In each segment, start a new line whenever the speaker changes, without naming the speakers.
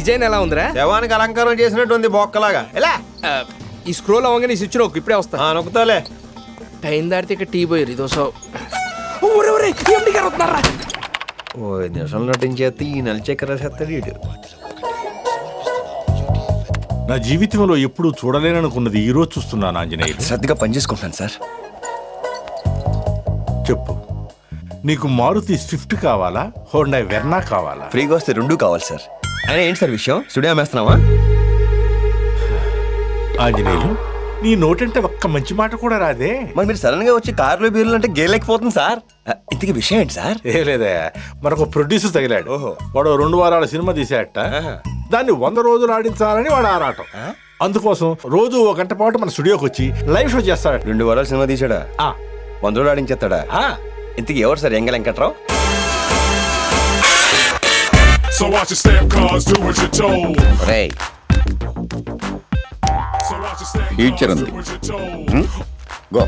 Design ఎలా ఉందిరా?
శవానికి అలంకారం చేసినట్టు ఉంది బొక్కలాగా. ఎలా
ఈ స్క్రోల్ అవ్వగానే స్విచ్ నొక్కు, ఇప్పుడే వస్తా.
నొక్కుతాలే.
టైం దాటితే ఇక టీ పోయారు ఇదో సో.
ఓ 5 నిమిషాలు నటించేస్తే ఈ నలిచక్కెర చేస్తాడు.
నా జీవితంలో ఎప్పుడు చూడలేననుకున్నది ఈ రోజు చూస్తున్నాను ఆంజనేయులు.
శ్రద్ధగా పనిచేసుకుంటాను సార్.
చెప్పు, నీకు మారుతి స్విఫ్ట్ కావాలా, హోండా వెర్నా కావాలా?
ఫ్రీగా వస్తే 2 కావాలి సార్. అయినా ఏంటి సార్ విషయం? స్టూడియో అమ్మేస్తున్నావా?
ఆంజనేయులు, నీ నోటంటే ఒక్క మంచి మాట కూడా రాదే.
మరి మీరు సడన్ గా వచ్చి కార్లు బీర్లు అంటే గేలేకపోతుంది సార్. ఇంతకీ విషయం ఏంటి సార్?
ఏ లేదా, మరొక ప్రొడ్యూసర్ తగిలాడు. వాడు 2 వారాల సినిమా తీసాట. దాన్ని 100 రోజులు ఆడించాలని వాడు ఆరాటం. అందుకోసం రోజు 1 గంట పాటు మన స్టూడియోకి వచ్చి లైవ్ షో చేస్తాడు.
2 వారాలు సినిమా తీసాడా? 100 రోజులు ఆడించేస్తాడా? ఇంతకీ ఎవరు సార్ ఎంగ వెంకట్రావు?
ఫ్యూచర్ ఉంది. గో.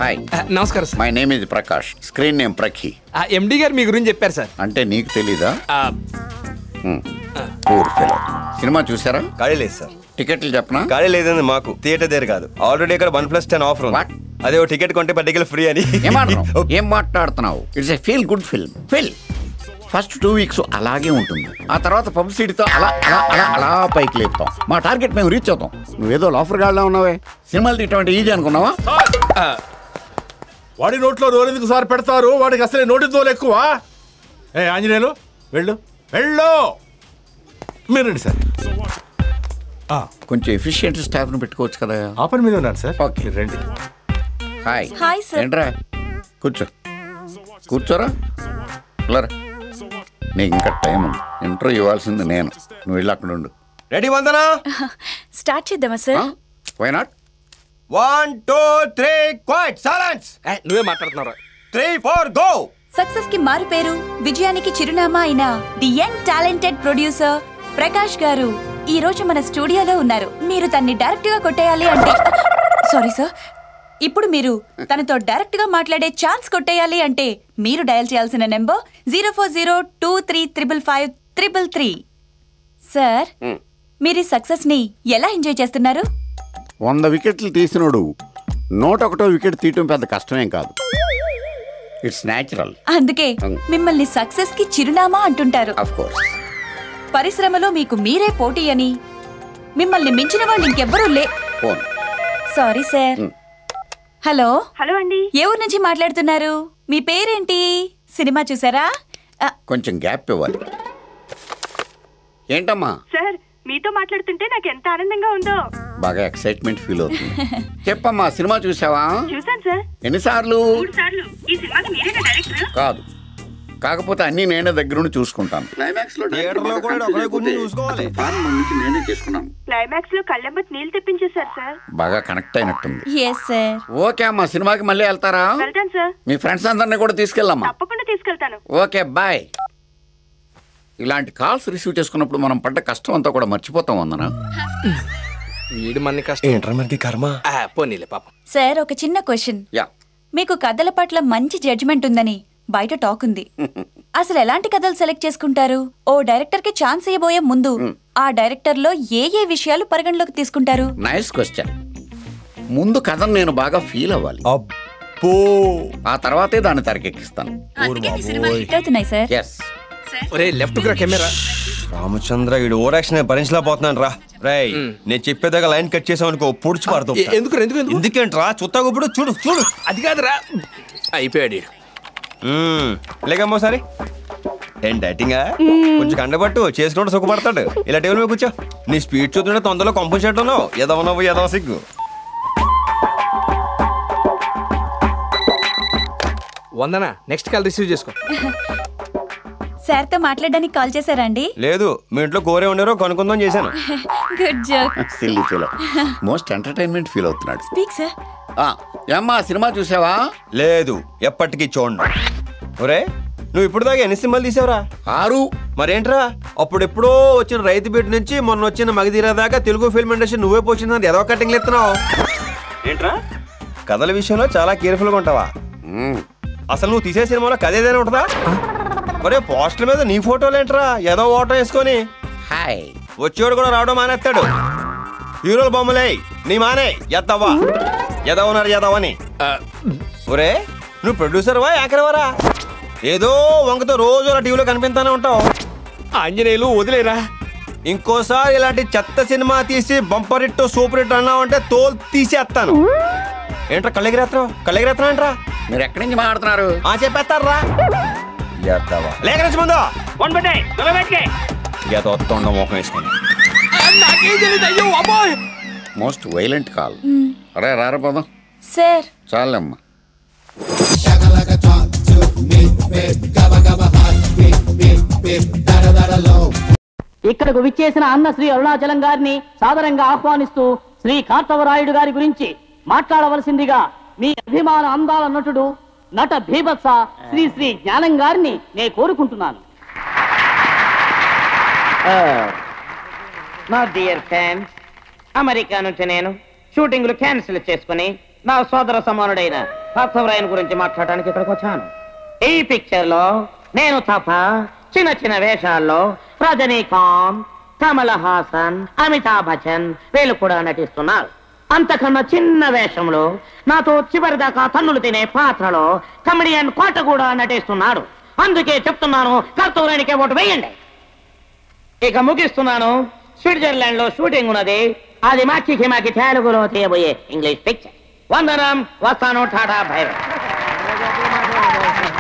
హాయ్,
నమస్కారం sir.
My name is Prakash, screen name Prakhi.
MD గారు మీ గురించి చెప్పారు సార్.
అంటే నీకు తెలీదా? సినిమా చూసారా?
ఖాళీ లేదు సార్.
టికెట్లు చెప్పనా?
ఖాళీ లేదండి మాకు. థియేటర్ దగ్గర కాదు, ఆల్రెడీ ఇక్కడ 1+10 ఆఫర్ ఉంది. అదే ఓ టికెట్ కొంటే పర్టికల్ ఫ్రీ అని.
ఏం మాట్లాడుతున్నావు? It's a feel good film. First 2 weeks అలాగే ఉంటుంది. ఆ తర్వాత పబ్లిసిటీతో అలా అలా అలా అలా పైకి లేపుతాం. మా టార్గెట్ మేము రీచ్ అవుతాం. నువ్వేదో లాఫర్ గాడ్లా ఉన్నావే. సినిమాలు తీయటం ఈజీ అనుకున్నావా?
వాడి నోట్లో నోరెందుకు సార్ పెడతారు? వాడికి అసలే నోటి తోలు ఎక్కువ. ఏ ఆంజనేయులు, వెళ్ళు వెళ్ళు. మీరు రండి సార్.
కొంచెం ఎఫిషియెంట్ స్టాఫ్ను పెట్టుకోవచ్చు కదా.
ఆ పని మీద ఉన్నాను సార్.
ఓకే,
రండి.
హాయ్.
Hi sir.
ఏంట్రా, కూర్చోరా. నీకు ఇంకా టైం ఉంది. ఇంటర్వ్యూ ఇవ్వాల్సింది నేను. నువ్వు వెళ్ళి అక్కడ ఉండు.
రెడీ వందనా?
స్టార్ట్ చేద్దామా sir?
Why not?
1 2 3 quiet silence.
నువ్వే మాట్లాడుతున్నారా?
3 4 గో.
సక్సెస్ కి మారు పేరు, విజయానికి చిరునామా అయిన the young talented producer Prakash గారు ఈ రోజు మన స్టూడియోలో ఉన్నారు. మీరు తన్ని డైరెక్ట్ గా కొట్టేయాలి అంటే, సారీ సార్, ఇప్పుడు మీరు తనతో డైరెక్ట్ గా మాట్లాడే ఛాన్స్ కొట్టేయాలి అంటే మీరు డయల్ చేయాల్సిన నెంబర్ 04023555333. సార్, మీరు ఈ సక్సెస్ ని ఎలా ఎంజాయ్ చేస్తున్నారు?
100 వికెట్లు తీసినోడు 101వ వికెట్ తీయటం పెద్ద కష్టమేం కాదు. It's natural.
అందుకే మిమ్మల్ని సక్సెస్ కి చిరునామా అంటుంటారు.
Of course.
పరిశ్రమలో మీకు మీరే పోటీ అని, మిమ్మల్ని మించిన వాళ్ళు ఇంకెవ్వరూ లే. Sorry sir. హలో.
హలో అండి.
ఏ ఊరు నుంచి మాట్లాడుతున్నారు? మీ పేరేంటి? సినిమా చూసారా?
కొంచెం గ్యాప్ ఇవ్వాలి. ఏంటమ్మా?
సార్, మీతో మాట్లాడుతుంటే నాకు ఎంత ఆనందంగా ఉందో.
బాగా ఎక్సైట్మెంట్ ఫీల్ అవుతుంది. చెప్పమ్మా, సినిమా చూసావా?
చూసాను సార్.
ఎన్నిసార్లు?
3 సార్లు. ఈ సినిమాకి మీరేనా డైరెక్టర్?
కాదు, కాకపోతే అన్ని నేనే దగ్గరుండి చూసుకుంటాను.
క్లైమాక్స్ లో కళ్ళెంబట్ నీళ్ళు తెప్పించేశారు సార్.
బాగా కనెక్ట్ అయినట్టుంది.
yes sir.
ఓకే అమ్మా, సినిమాకి మళ్ళీ వెళ్తారా?
వెళ్తాను సార్.
మీ ఫ్రెండ్స్ అందరినీ కూడా తీసుకెళ్ళమ్మా.
తప్పకుండా తీసుకెళ్తాను.
Okay, bye. ఇలాంటి కాల్స్ రిసీవ్ చేసుకున్నప్పుడు మనం పడ్డ కష్టం అంతా కూడా మర్చిపోతాం. వందనా,
వీడు మన కష్టం
ఏంట్రా మనకి కర్మ.
పోనీలే పాపం.
సార్, ఒక చిన్న క్వశ్చన్. మీకు కథల పట్ల మంచి జడ్జిమెంట్ ఉందని బయట టాక్ ఉంది. అసలు ఎలాంటి కథలు సెలెక్ట్ చేసుకుంటారు? ఓ డైరెక్టర్ కి ఛాన్స్ ఇవ్వబోయే ముందు ఆ డైరెక్టర్ లో ఏ విషయాలు పరిగణలోకి తీసుకుంటారు?
Nice question. ముందు కథను నేను బాగా ఫీల్ అవ్వాలి. ఆ తర్వాతే దాన్ని తెరకెక్కిస్తాను.
Left camera.
రామచంద్ర, వీడు ఓవర్ యాక్షన్ భరించలేకపోతున్నాను రా. రై, నేను చెప్పేదాకా లైన్ కట్ చేసావు అనుకో, పొడిచి పడతావు. ఎందుకేంట్రా? చుత్తాకు ఇప్పుడు చూడు చూడు.
అది కాదురా, అయిపోయాడు.
లేకమ్మో సరే. ఏం డైటింగా? కొంచెం కండబట్టు చేసుకుంటూ సుఖపడతాడు. ఇలా టేబుల్ మీద కూర్చో. నీ స్పీడ్ చూస్తుంటే తొందరలో కంపెన్సేట్ ఉన్నావు. ఎదవనవ్వు ఎదవ సిగ్గు.
వందనా, నెక్స్ట్ కాల్ రిసీవ్ చేసుకో.
సార్ తో మాట్లాడడానికి కాల్ చేశారా అండి?
లేదు, మీ ఇంట్లో కోరే ఉండరో కనుక్కుందాం చేశాను.
Good joke.
Silly feel, most entertainment feel అవుతున్నాడు.
Speak sir.
ఏమ్మా, సినిమా చూసావా?
లేదు, ఎప్పటికీ చూడండి. ఒరే, నువ్వు ఇప్పుడు దాకా ఎన్ని సినిమాలు తీసావురా?
6.
మరేంట్రా, అప్పుడెప్పుడో వచ్చిన రైతు బిడ్డ నుంచి మొన్న వచ్చిన మగధీర దాకా తెలుగు ఫిల్మ్ ఇండస్ట్రీ నువ్వే పోషిందని ఏదో కటింగ్లు ఎత్తున్నావు ఏంట్రా? కథల విషయంలో చాలా కేర్ఫుల్గా ఉంటావా? అసలు నువ్వు తీసే సినిమాలో కథ ఏదైనా ఉంటుందా? ఒరే, పోస్టర్ మీద నీ ఫోటోలు ఏంట్రా? ఏదో ఓటం వేసుకొని.
హాయ్,
వచ్చేవాడు కూడా రావడం మానేస్తాడు. హీరోల బొమ్మలే నీ మానే ఎద్దవా ఎదవన్నారు ఎదవని. ఒరే నువ్వు ప్రొడ్యూసర్వా యాకరవరా? ఏదో వంకతో రోజు అలా టీవీలో కనిపిస్తానే ఉంటావు.
ఆంజనేయులు వదిలేరా.
ఇంకోసారి ఇలాంటి చెత్త సినిమా తీసి బంపర్ హిట్ సూపర్ హిట్ అన్నావంటే తోలు తీసేస్తాను. ఏంట్రా కళ్ళెగిరేత్రం ఏంట్రా?
మీరు ఎక్కడి నుంచి మాట్లాడుతున్నారు?
చెప్పేస్తారా లేక నుంచి ముందు మోహం వేసుకుని
మోస్ట్ వైలెంట్ కాల్. అరే రారపోదాం
సార్.
చాలమ్మా.
ఇక్కడకు విచ్చేసిన అన్న శ్రీ అరుణాచలం గారిని సాదరంగా ఆహ్వానిస్తూ శ్రీ కార్తవరాయుడు గారి గురించి మాట్లాడవలసిందిగా మీ అభిమాన అందాల నటుడు నట భీభత్స శ్రీ శ్రీ జ్ఞానం గారిని నేను కోరుకుంటున్నాను.
నా డియర్ ఫ్యాన్స్, అమెరికా నుంచి నేను షూటింగ్లు క్యాన్సిల్ చేసుకుని నా సోదర సమానుడైన కార్తవరాయన్ గురించి మాట్లాడడానికి ఇక్కడికి వచ్చాను. ఈ పిక్చర్ లో నేను తప్ప చిన్న చిన్న వేషాల్లో రజనీకాంత్, కమల్ హాసన్, అమితాబ్ బచ్చన్ వీళ్ళు కూడా నటిస్తున్నారు. అంతకన్నా చిన్న వేషంలో నాతో చివరిదాకా తన్నులు తినే పాత్రలో కమెడియన్ కోట కూడా నటిస్తున్నాడు. అందుకే చెప్తున్నాను, కార్తవరాయనికే ఓటు వేయండి. ఇక ముగిస్తున్నాను. స్విట్జర్లాండ్ లో షూటింగ్ ఉన్నది. అది మాకి తెలుగులో తీయబోయే ఇంగ్లీష్ పిక్చర్. వందనం, వస్తాను, టాటా బై.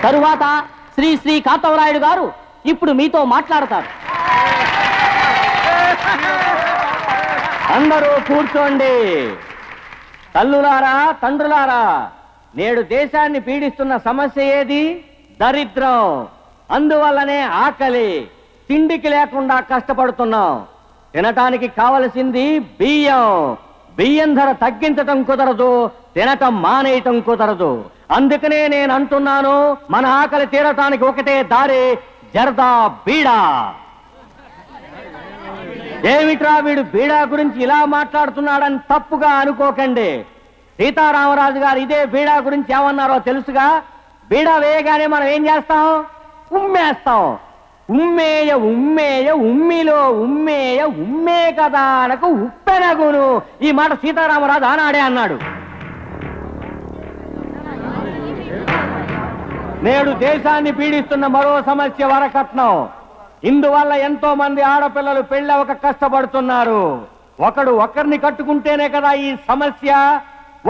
తరువాత శ్రీ శ్రీ కార్తవరాయుడు గారు ఇప్పుడు మీతో మాట్లాడతారు. అందరూ కూర్చోండి. తల్లులారా, తండ్రులారా, నేడు దేశాన్ని పీడిస్తున్న సమస్య ఏది? దరిద్రం. అందువల్లనే ఆకలి, తిండికి లేకుండా కష్టపడుతున్నాం. తినటానికి కావలసింది బియ్యం. బియ్యం ధర తగ్గించటం కుదరదు, తినటం మానేయటం కుదరదు. అందుకనే నేను అంటున్నాను, మన ఆకలి తీరటానికి ఒకటే దారి, జర్దా బీడా. ఏమిట్రా వీడు బీడా గురించి ఇలా మాట్లాడుతున్నాడని తప్పుగా అనుకోకండి. సీతారామరాజు గారు ఇదే బీడా గురించి ఏమన్నారో తెలుసుగా? బీడా వేయగానే మనం ఏం చేస్తాం? ఉమ్మేస్తాం. ఉమ్మేయ ఉమ్మేయ ఉమ్మిలో ఉమ్మేయ ఉమ్మే కదా అనకు ఉప్పెనగును. ఈ మాట సీతారామరాజు ఆనాడే అన్నాడు. నేడు దేశాన్ని పీడిస్తున్న మరో సమస్య వరకట్నం. ఇందువల్ల ఎంతో మంది ఆడపిల్లలు పెళ్ళవక కష్టపడుతున్నారు. ఒకరిని కట్టుకుంటేనే కదా ఈ సమస్య.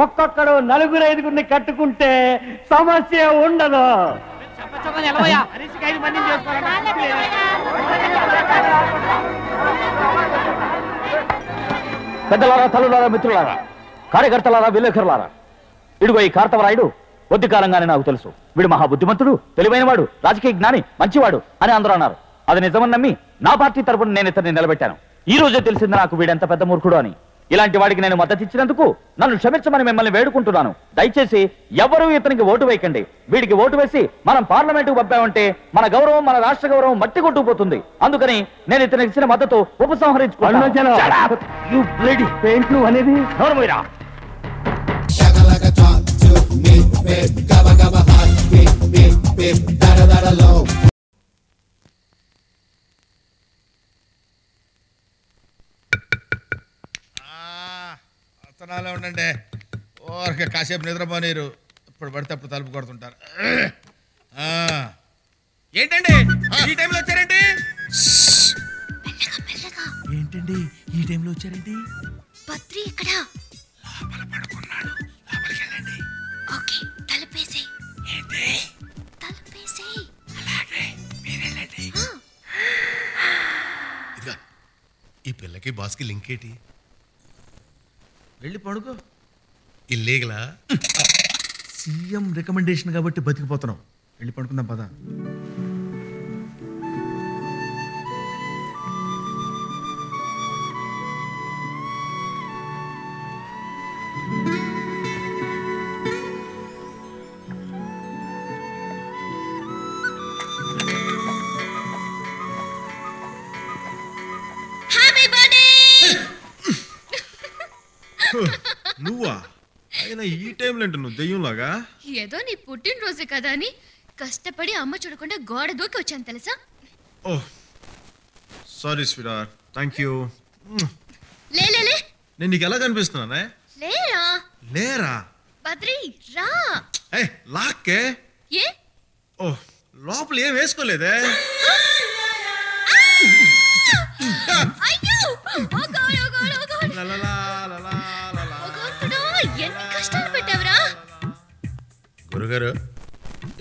ఒక్కొక్కడు నలుగురు ఐదుగురిని కట్టుకుంటే సమస్య ఉండదు.
పెద్దలారా, తల్లులారా, మిత్రులారా, కార్యకర్తలారా, విలేకరులారా, ఇడుగో ఈ కార్తవరాయుడు కొద్ది కాలంగానే నాకు తెలుసు. వీడు మహాబుద్ధిమంతుడు, తెలివైనవాడు, రాజకీయ జ్ఞాని, మంచివాడు అని అందరూ అన్నారు. అది నిజమని నమ్మి నా పార్టీ తరపున నేను ఇతన్ని నిలబెట్టాను. ఈ రోజే తెలిసింది నాకు వీడెంత పెద్ద మూర్ఖుడు అని. ఇలాంటి వాడికి నేను మద్దతు ఇచ్చినందుకు నన్ను క్షమించమని మిమ్మల్ని వేడుకుంటున్నాను. దయచేసి ఎవరూ ఇతనికి ఓటు వేయకండి. వీడికి ఓటు వేసి మనం పార్లమెంటుకు పంపామంటే మన గౌరవం, మన రాష్ట్ర గౌరవం మట్టి కొట్టుకుపోతుంది. అందుకని నేను ఇతనికి ఇచ్చిన మద్దతు ఉపసంహరించుకున్నాను.
అతనాలే ఉండండి. ఓరకే కాసేపు నిద్రపోనీరు. ఇప్పుడు పడితే అప్పుడు తలుపు కొడుతుంటారు. ఏంటండి ఈ టైంలో వచ్చారేంటి? ఏంటండి ఈ టైంలో వచ్చారేంటి?
పత్రి ఎక్కడా?
లోపల పడుకున్నాడు. లోపలికి వెళ్ళండి.
ఓకే, తలుపేసేయ్.
ఏంటి?
తలుపేసేయ్.
అలాగే మీరు వెళ్ళండి. ఇదిగా ఈ పిల్లకి బాస్కి లింక్ ఏంటి? వెళ్ళి పడుకో. ఇల్లీగలా? సీఎం రికమెండేషన్ కాబట్టి బతికిపోతున్నాం. వెళ్ళి పడుకుందాం పద. నువ్వా? అయినా ఈ టైంలో ఏంటి నువ్వు దెయ్యంలాగా?
ఏదో నీ పుట్టినరోజే కదా అని కష్టపడి అమ్మ చూడకుండా గోడ దూకి వచ్చాను తెలుసా?
Oh sorry sweetheart, thank you.
లే లే లే
నేను నీకు ఎలా కనిపిస్తున్నానే?
లేరా
లేరా?
బద్రి రా.
ఏయ్ లాక్కే.
ఏ
ఓ లోపల ఏం వేసుకోలేదే?
అయ్యో ఓ గాడ్ ఓ గాడ్ ఓ గాడ్.
లలలా లలా లలా.
భగవంతుడా ఎన్ని కష్టాలు పెట్టావురా.
గురుగారు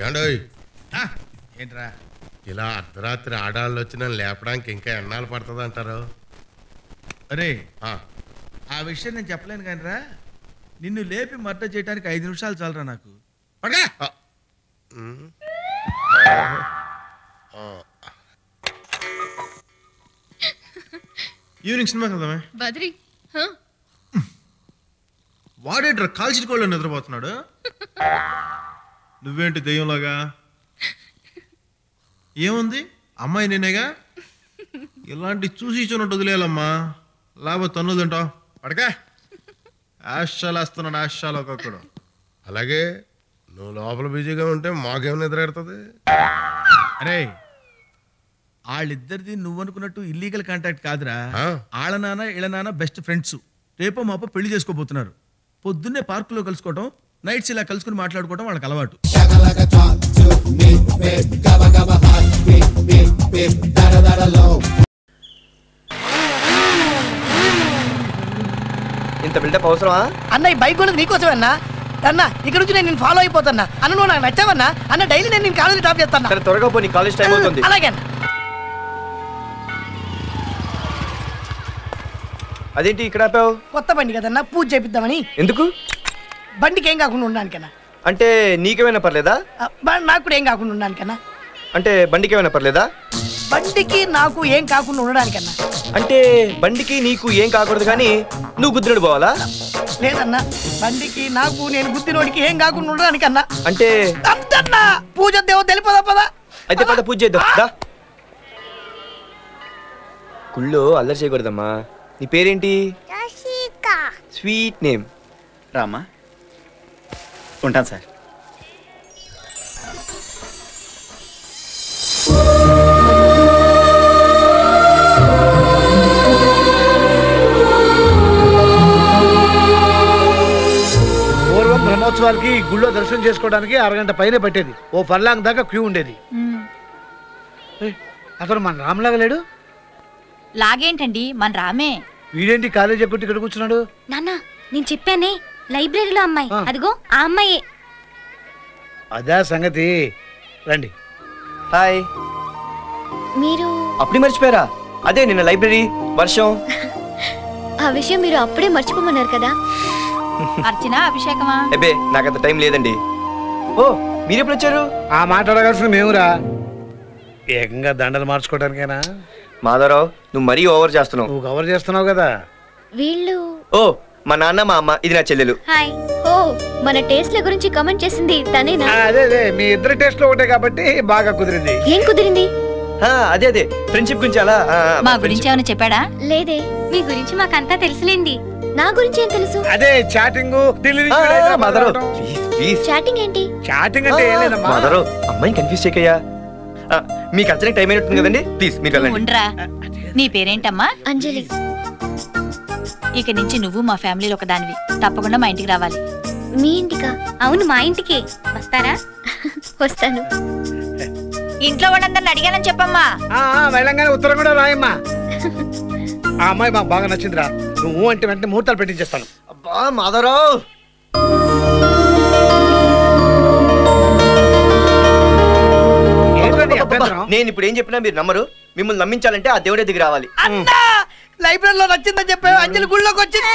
ఏండోయ్ ఏంట్రా ఇలా అర్ధరాత్రి ఆడాళ్ళు వచ్చి నన్ను లేపడానికి ఇంకా ఎన్నాళ్ళు పడుతుంది అంటారు?
అరే ఆ విషయం నేను చెప్పలేను కానీ రా, నిన్ను లేపి మర్డర్ చేయడానికి 5 నిమిషాలు చాలరా నాకు. పడగా ఈవినింగ్ సినిమాకి వెళ్దామే.
బద్రి
వాడేట్రా కాల్చికోళ్ళు నిద్రపోతున్నాడు? నువ్వేంటి దెయ్యంలాగా? ఏముంది అమ్మాయి నేనేగా, ఇలాంటి చూసి చూనట్టు వదిలేయాలమ్మా, లేకపోతే తన్నులు తింటావు. పడకా ఆశాలు వేస్తున్నాడు, ఆశాలు ఒక్కొక్కడు.
అలాగే నువ్వు లోపల బిజీగా ఉంటే మాకేం నిద్ర ఎడుతుంది?
అరే వాళ్ళిద్దరిది నువ్వు అనుకున్నట్టు ఇల్లీగల్ కాంటాక్ట్ కాదురా. ఆళ్ళ నాన్న ఇళ్ళ నాన్న బెస్ట్ ఫ్రెండ్స్. రేపో మాపో పెళ్లి చేసుకోబోతున్నారు. పొద్దున్నే పార్కులో కలుసుకోవటం, నైట్స్ ఇలా కలుసుకుని మాట్లాడుకోవటం వాళ్ళకి అలవాటు.
ఇంత బిల్డప్ అవసరమా
అన్న? ఈ బైక్ కొన్నది నీకోసమే అన్న. అన్న ఇక్కడ నుంచి నేను ఫాలో అయిపోతున్నా అన్న. నువ్వు నాకు నచ్చావన్నా అన్న. డైలీ నేను కాలేజీ డ్రాప్ చేస్తాను.
త్వరగా పో, నీ కాలేజ్ టైం అవుతుంది.
అలాగే అన్న.
అదేంటి ఇక్కడ ఆపావు?
కొత్త బండి కదన్నా, పూజ చేపిద్దామని.
ఎందుకు?
బండికి ఏం కాకుండా ఉండడానికన్నా.
అంటే నీకేమైనా పర్లేదా?
నాకు కూడా ఏం కాకుండా ఉండడానికన్నా.
అంటే బండికి ఏమైనా పర్లేదా?
బండికి నాకు ఏం కాకుండా ఉండడానికన్నా.
అంటే బండికి నీకు ఏం కాకూడదు కానీ నువ్వు గుద్దినోడు పోవాలా?
లేదన్నా, బండికి నాకు నేను గుద్దినోడికి ఏం కాకుండా ఉండడానికన్నా.
అంటే
అంతన్నా పూజ దేవో తెలిపదా పదా.
అయితే పద పూజ చేద్దాం. గుళ్ళో అల్లరి చేయకూడదమ్మా. నీ పేరేంటి? Sweet name.
రామ్మా. ఉంటాను సార్.
పూర్వం బ్రహ్మోత్సవాలకి గుళ్ళో దర్శనం చేసుకోవడానికి అరగంట పైన పట్టేది. ఓ ఫర్లాంగ్ దాకా క్యూ ఉండేది. అతను మన రామ్లాగా లేడు.
లాగేంటండి, మన రామే.
వీడేంటి కాలేజ్ ఎక్కడి ఇక్కడ కూర్చున్నాడు?
నాన్న నేను చెప్పానే లైబ్రరీలో అమ్మాయి, అదిగో ఆ అమ్మాయే.
అదా సంగతి. రండి.
హాయ్.
మీరు
అప్పుడే మర్చిపోయారా? అదే నిన్న లైబ్రరీ వర్షం.
ఆ విషయం మీరు అప్పుడే మర్చిపోమన్నారు కదా.
అర్చన అభిషేకమా?
అబ్బే నాకంత టైం లేదండి. ఓ మీరెప్పుడు వచ్చారు?
ఆ మాట్లాడగాల్సిన మేమురా. ఏకంగా దండలు మార్చుకోవడానికేనా?
మాధవరావు నువ్వు మరీ ఓవర్ చేస్తున్నావు.
నువ్వు కవర్ చేస్తున్నావు కదా.
వీళ్ళు
ఓ మా నాన్న మా అమ్మ, ఇది నా చెల్లెలు.
హాయ్. ఓ మన టేస్ట్ల గురించి కమెంట్ చేసింది తనేనా?
అదే మీ ఇద్దరు టేస్ట్ లో ఒకటే కాబట్టి బాగా కుదిరింది.
ఏం కుదిరింది?
అదే అదే ఫ్రెండ్షిప్ గురించి. అలా
మా గురించి ఏమైనా చెప్పాడా?
లేదే. మీ గురించి మాకంతా తెలుసులేండి. నా గురించి ఏం తెలుసు?
అదే చాటింగ్.
చాటింగ్ ఏంటి?
చాటింగ్ అంటే ఏం లేదమ్మా.
మాధవరావు అమ్మాయిని కన్ఫ్యూజ్ చేయకయ్యా. మీకు అర్చనకి టైం అయినట్టుంది కదండి, ప్లీజ్ మీరు వెళ్ళండి.
ఉండరా. నీ పేరేంటమ్మా?
అంజలి.
ఇక నుంచి నువ్వు మా ఫ్యామిలీలో ఒక దానివి. తప్పకుండా మా ఇంటికి రావాలి.
మీ ఇంటికా? అవును మా ఇంటికి. వస్తారా? వస్తాను.
ఇంట్లో వాళ్ళందరిని అడిగానని చెప్పమ్మా.
వెళ్ళంగానే ఉత్తరం కూడా రాయమ్మా. ఆ అమ్మాయి మాకు బాగా నచ్చిందిరా. నువ్వు అంటే వెంటనే ముహూర్తాలు పెట్టించేస్తాను.
అబ్బా మాధవరావు. నేను ఇప్పుడు ఏం చెప్పినా మీరు నమ్మరు. మిమ్మల్ని నమ్మించాలంటే ఆ దేవుడే దిగి రావాలి.
లైబ్రరీలో నచ్చిందని చెప్పావు, అంజలి గుళ్ళోకి వచ్చింది.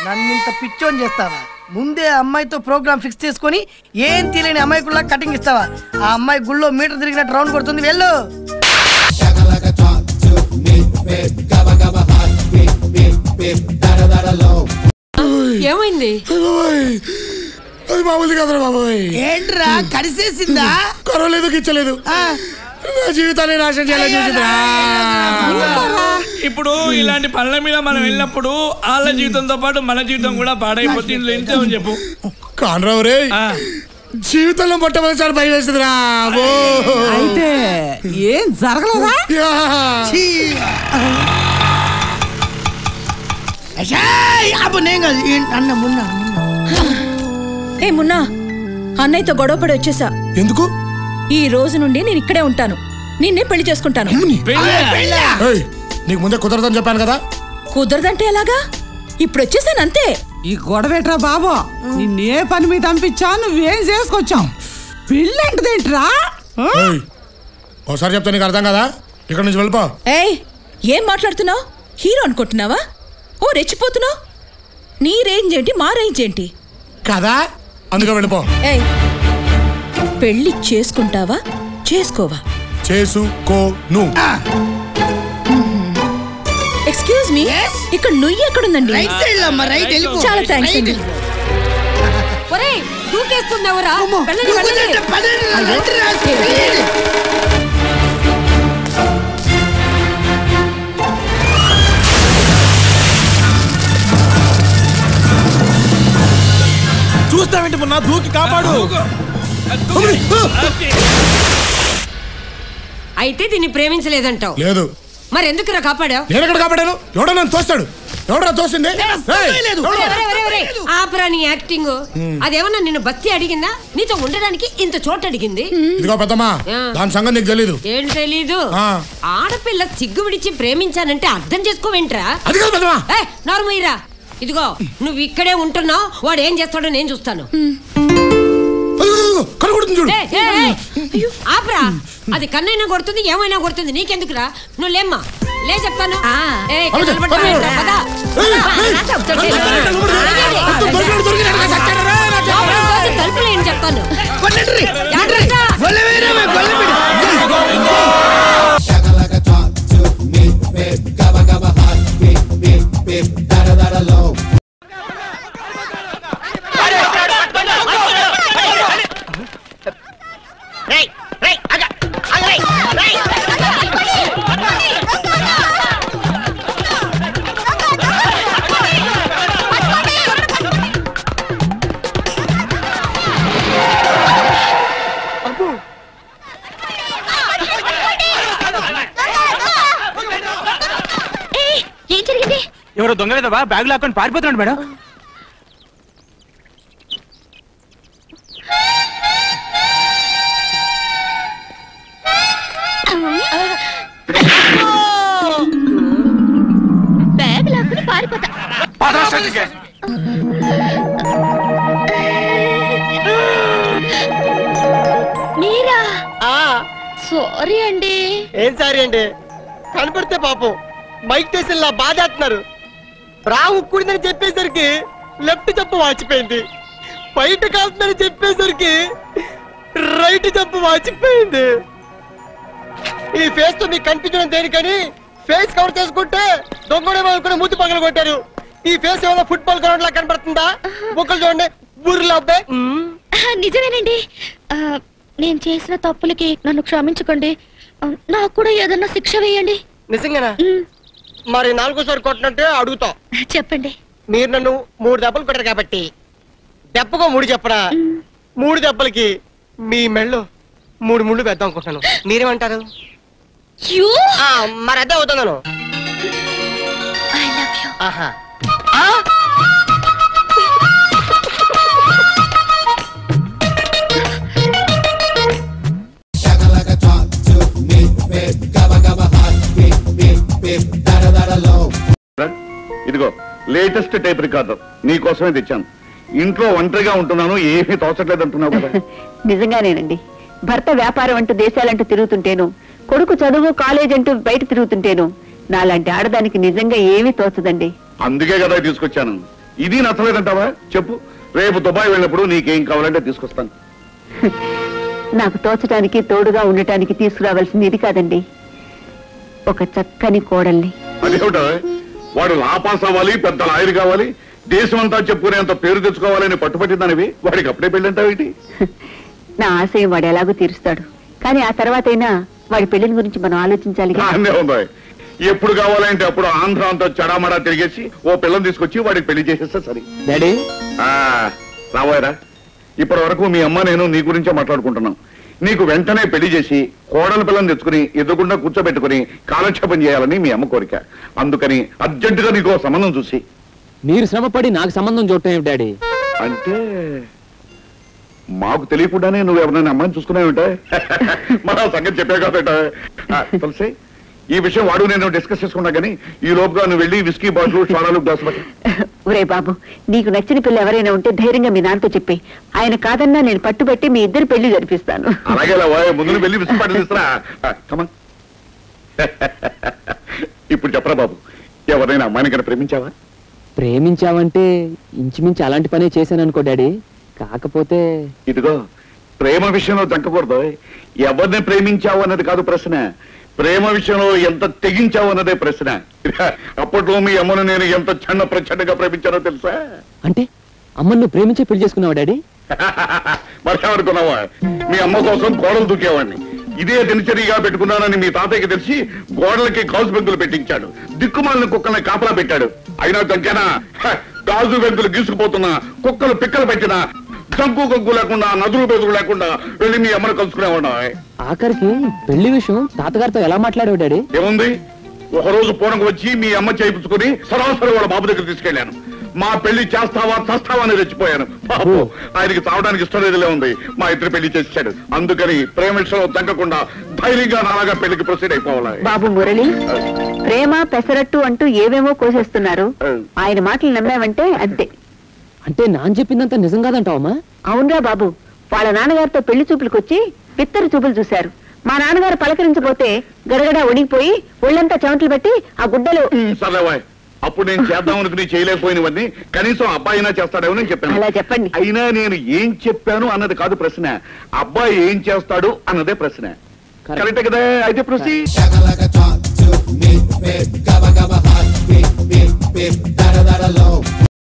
నన్ను ఇంత పిచ్చోని చేస్తావా? ముందే అమ్మాయితో ప్రోగ్రామ్ ఫిక్స్ చేసుకొని ఏం తెలియని అమ్మాయికుల్లా కటింగ్ ఇస్తావా? ఆ అమ్మాయి గుళ్ళో మీటర్ తిరిగినట్టు రౌండ్ కొడుతుంది. వెళ్ళు.
ఏమైంది?
అది మామూలు కదరా బాబోయ్.
ఏంట్రా కరిసేసిందా?
కరవలేదు, గిచ్చలేదు. నా జీవితాన్ని నాశనం చేయాలని చూసిందిరా.
ఇప్పుడు ఇలాంటి పనుల మీద మనం వెళ్ళినప్పుడు వాళ్ళ జీవితంతో పాటు మన జీవితం కూడా పాడైపోతుంది. ఇంట్లో చెప్పు
కానరావు రే, జీవితంలో మొట్టమొదటిసారి భయం వేస్తుందిరా.
అయితే ఏం జరగలేదా?
ఏ మున్నా, అన్నయ్యతో గొడవపడి వచ్చేసా.
ఎందుకు?
ఈ రోజు నుండి నేను ఇక్కడే ఉంటాను. నిన్నే పెళ్లి చేసుకుంటాను.
నీకు ముందే కుదరదని చెప్పాను కదా.
కుదరదంటే ఎలాగా? ఇప్పుడు వచ్చేసాను అంతే.
ఈ గొడవేట్రా బాబు, నిన్నే పని మీద పంపించా, నువ్వేం చేసుకొచ్చావు? పెళ్ళంటదేంట్రా?
ఒకసారి చెప్తే నీకు అర్థం కదా. ఇక్కడ నుంచి వెళ్ళిపో.
ఏయ్, ఏం మాట్లాడుతున్నావు? హీరో అనుకుంటున్నావా? ఓ రెచ్చిపోతున్నావు. నీ రేంజ్ ఏంటి, మా రేంజ్ ఏంటి
కదా, అందుకే వెళ్ళిపో.
ఏయ్, పెళ్లి చేసుకుంటావా చేసుకోవా?
చేసుకోను.
ఎక్స్క్యూజ్ మీ, ఇక్కడ నుయ్యి ఎక్కడుందండి? చాలా థ్యాంక్స్ అండి.
ఒరేయ్, దూకేస్తుందెవరా?
చూస్తావేంటి మొన్న? దూకి కాపాడు.
అయితే దీన్ని ప్రేమించలేదంటావు?
లేదు.
మరెందుకురా కాపాడా?
నేను ఎక్కడ కాపాడాను? ఎవడో నన్ను తోస్తాడు. ఎవడో తోసింది?
ఆపరా నీ యాక్టింగ్. అదేమన్నా నిన్ను బస్తి అడిగిందా? నీతో ఉండడానికి ఇంత చోటు అడిగింది.
ఇదిగో పెద్దమ్మా, దాని సంగతి నీకు తెలీదు.
ఏం తెలీదు? ఆడపిల్ల సిగ్గు విడిచి ప్రేమించానంటే అర్థం చేసుకోవేంట్రా? నార్మయ్యరా, ఇదిగో నువ్వు ఇక్కడే ఉంటున్నావు. వాడు ఏం చేస్తాడో నేను చూస్తాను. ఆపరా, అది కన్నైనా కొడుతుంది, ఏమైనా కొడుతుంది, నీకెందుకురా? నువ్వు లేమ్మా, లే చెప్తాను. తలుపులు ఏం చెప్తాను.
ఎవరో దొంగ విధవా బ్యాగ్ లాక్కొని పారిపోతున్నాడు మేడం.
బ్యాగ్ లాక్కుని పారిపోతా. మీరా? సారీ అండి.
ఏం సారీ అండి? కనపడితే పాపం మైక్ స్టేషన్ లా బాధేస్తున్నారు. రావు కూడిందని చెప్పేసరికి లెఫ్ట్ చెప్పు వాచిపోయింది, బయట కాస్తుందని చెప్పేసరికి రైట్ చెప్పు వాచిపోయింది. ఈ ఫేస్ తో మీకు కనిపించడం దేనికని ఫేస్ కవర్ చేసుకుంటే దొంగడేమో అనుకుని మూతి పగలు కొట్టారు. ఈ ఫేస్ ఏమైనా ఫుట్బాల్ గ్రౌండ్ లా కనపడుతుందా? బుక్కలు చూడండి, ఊర్లో అబ్బాయి.
నిజమేనండి, నేను చేసిన తప్పులకి నన్ను క్షమించకండి. నాకు కూడా ఏదన్నా శిక్ష వేయండి.
నిజంగానా? మరి 4సారి కొట్టినట్టే అడుగుతా.
చెప్పండి.
మీరు నన్ను 3 దెబ్బలు కొట్టారు కాబట్టి దెబ్బకో 3 చెప్పరా? 3 దెబ్బలకి మీ మెళ్ళో 3 ముళ్ళు వేద్దాం అనుకుంటున్నాను. మీరేమంటారు? మరి అదే అవుతున్నాను. ఆహా,
ఇదిగో లేటెస్ట్ టేప్ రికార్డర్ నీకోసమే తెచ్చాను. ఇంట్లో ఒంటరిగా ఉంటున్నాను, ఏమీ తోచట్లేదు అంటున్నావు కదా.
నిజంగానేనండి. భర్త వ్యాపారం అంటూ దేశాలంటూ తిరుగుతుంటేను, కొడుకు చదువు కాలేజ్ అంటూ బయట తిరుగుతుంటేను నాలాంటి ఆడదానికి నిజంగా ఏమీ తోచదండి.
అందుకే కదా తీసుకొచ్చాను. ఇది నచ్చలేదంటావా? చెప్పు, రేపు దుబాయ్ వెళ్ళినప్పుడు నీకేం కావాలంటే తీసుకొస్తాను.
నాకు తోచడానికి తోడుగా ఉండటానికి తీసుకురావాల్సింది ఇది కాదండి, ఒక చక్కని కోడల్ని.
అదేమిటా, వాడు లాపాస్ అవ్వాలి, పెద్ద లాయర్ కావాలి, దేశం అంతా చెప్పుకునేంత పేరు తెచ్చుకోవాలని పట్టుపట్టిందనివి వాడికి అప్పుడే పెళ్ళంటావేంటి?
నా ఆశయం వాడు ఎలాగో తీరుస్తాడు, కానీ ఆ తర్వాత అయినా వాడి పెళ్లిని గురించి మనం ఆలోచించాలి.
ఎప్పుడు కావాలంటే అప్పుడు ఆంధ్ర అంతా చెడామడా తిరిగేసి ఓ పిల్లని తీసుకొచ్చి వాడికి పెళ్లి చేసేస్తా సరే.
డాడీ
రాబోయరా, ఇప్పటి వరకు మీ అమ్మ నేను నీ గురించే మాట్లాడుకుంటున్నాం. నీకు వెంటనే పెళ్లి చేసి కోడల పిల్లని తెచ్చుకుని ఎదుగుండా కూర్చోబెట్టుకుని కాలక్షేపం చేయాలని మీ అమ్మ కోరిక. అందుకని అర్జెంటుగా నీకు సంబంధం చూసి.
మీరు శ్రమపడి నాకు సంబంధం చూడటం ఏమిటి డాడీ?
అంటే మాకు తెలియకుండానే నువ్వు ఎవరైనా అమ్మాయిని చూసుకున్నావుంటే మన సంగతి చెప్పావు కాబట్టి తులసి ఈ విషయం వాడు నేను డిస్కస్ చేసుకున్నా కానీ ఈ లోపుగా నువ్వు వెళ్ళి విస్కీ బాటిల్ సోడాలు గ్లాసు
ఒరే బాబు, నీకు నచ్చిన పిల్ల ఎవరైనా ఉంటే ధైర్యంగా మీ నాన్నతో చెప్పి, ఆయన కాదన్నా నేను పట్టుబట్టి మీ ఇద్దరు పెళ్లి జరిపిస్తాను.
అలాగే ముందు వెళ్ళి విస్కీ బాటిల్ తీసుకురా. కమన్. ఇప్పుడు చెప్పరా బాబు, ఎవరైనా అమ్మాయిని కన్నా ప్రేమించావా?
ప్రేమించావంటే ఇంచుమించు అలాంటి పనే చేశాను అనుకో డాడీ. కాకపోతే
ఇదిగో ప్రేమ విషయంలో దక్కకూడదు. ఎవరిని ప్రేమించావు అన్నది కాదు ప్రశ్న, ప్రేమ విషయంలో ఎంత తెగించావు అన్నదే ప్రశ్న. అప్పట్లో మీ అమ్మను నేను ఎంత చిన్న ప్రచండగా ప్రేమించానో తెలుసా?
అంటే అమ్మను నువ్వు ప్రేమించే పెళ్లి చేసుకున్నావా డాడీ?
మర్యాదనుకున్నావా? మీ అమ్మ కోసం గోడలు దూకేవాడిని. ఇదే దినచర్యగా పెట్టుకున్నానని మీ తాతయ్యకి తెలిసి గోడలకి గాజు బెంకులు పెట్టించాడు. దిక్కుమాలిన కుక్కల్ని కాపలా పెట్టాడు. అయినా దంకేనా గాజు బెంకులు గీసుకుపోతున్నా, కుక్కలు పిక్కలు పెట్టినా, జంకు గొగ్గు లేకుండా, నదులు బెదురు లేకుండా వెళ్ళి మీ అమ్మను కలుసుకునేవాడు.
ఆఖరికి పెళ్లి విషయం తాతగారితో ఎలా మాట్లాడావు డాడీ?
ఏముంది, ఒకరోజు పూనకు వచ్చి మీ అమ్మ చేయించుకుని సరాసరి వాళ్ళ బాబు దగ్గర తీసుకెళ్లాను. మా పెళ్లి చేస్తావా చస్తావా అని రెచ్చిపోయాను. బాబు ఆయనకి చావడానికి ఇష్టం లేదులే ఉంది. మా ఇద్దరు పెళ్లి చేశాడు. అందుకని ప్రేమ విషయంలో తగ్గకుండా ధైర్యంగా నాలాగా పెళ్లికి ప్రొసీడ్ అయిపోవాలి.
బాబు మురళి, ప్రేమ పెసరట్టు అంటూ ఏవేమో కోసేస్తున్నారు. ఆయన మాటలు నమ్మావంటే అంతే.
అంటే నాన్న చెప్పిందంతా నిజం కాదంటావమ్మా?
అవునరా బాబు, వాళ్ళ నాన్నగారితో పెళ్లి చూపులకు వచ్చి పిత్తరు చూపులు చూశారు. మా నాన్నగారు పలకరించబోతే గడగడ ఒడిగిపోయి ఒళ్ళంతా చెమటలు పెట్టి ఆ గుడ్డలు.
సర్లేవాయ్, అప్పుడు నేను చేద్దాం అనుకుని చేయలేకపోయినవన్నీ కనీసం అబ్బాయి అయినా చేస్తాడేమో నేను చెప్పాను.
అలా చెప్పండి.
అయినా నేను ఏం చెప్పాను అన్నది కాదు ప్రశ్న, అబ్బాయి ఏం చేస్తాడు అన్నదే ప్రశ్న. కరెక్టే కదా? అయితే proceed.
Gabba gabba hot, beep beep beep, da da da da low.